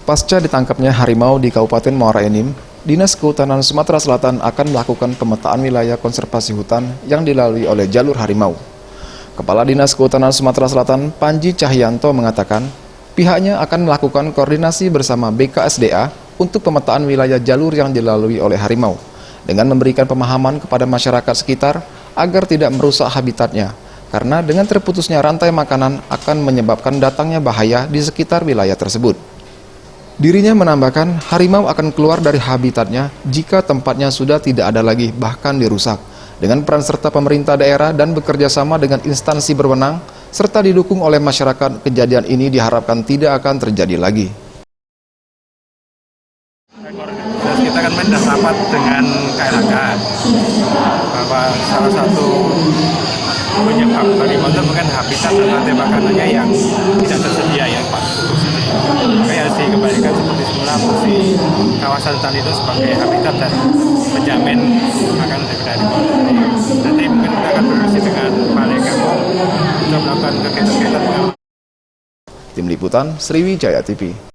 Pasca ditangkapnya harimau di Kabupaten Muara Enim, Dinas Kehutanan Sumatera Selatan akan melakukan pemetaan wilayah konservasi hutan yang dilalui oleh jalur harimau. Kepala Dinas Kehutanan Sumatera Selatan, Panji Cahyanto, mengatakan pihaknya akan melakukan koordinasi bersama BKSDA untuk pemetaan wilayah jalur yang dilalui oleh harimau, dengan memberikan pemahaman kepada masyarakat sekitar agar tidak merusak habitatnya, karena dengan terputusnya rantai makanan akan menyebabkan datangnya bahaya di sekitar wilayah tersebut. Dirinya menambahkan harimau akan keluar dari habitatnya jika tempatnya sudah tidak ada lagi, bahkan dirusak. Dengan peran serta pemerintah daerah dan bekerja sama dengan instansi berwenang, serta didukung oleh masyarakat, kejadian ini diharapkan tidak akan terjadi lagi. Kita akan mendapat dengan KLHK bahwa salah satu penyebab harimau itu bukan habitat dan rantai makanannya yang tidak tersedia, yang putus. Maka harus dikembalikan seperti semula fungsi kawasan hutan itu sebagai habitat dan menjamin makanan dari harimau. Nanti mungkin kita akan berdiskusi dengan Balai Kampung untuk melakukan kegiatan-kegiatan. Tim Liputan, Sriwijaya TV.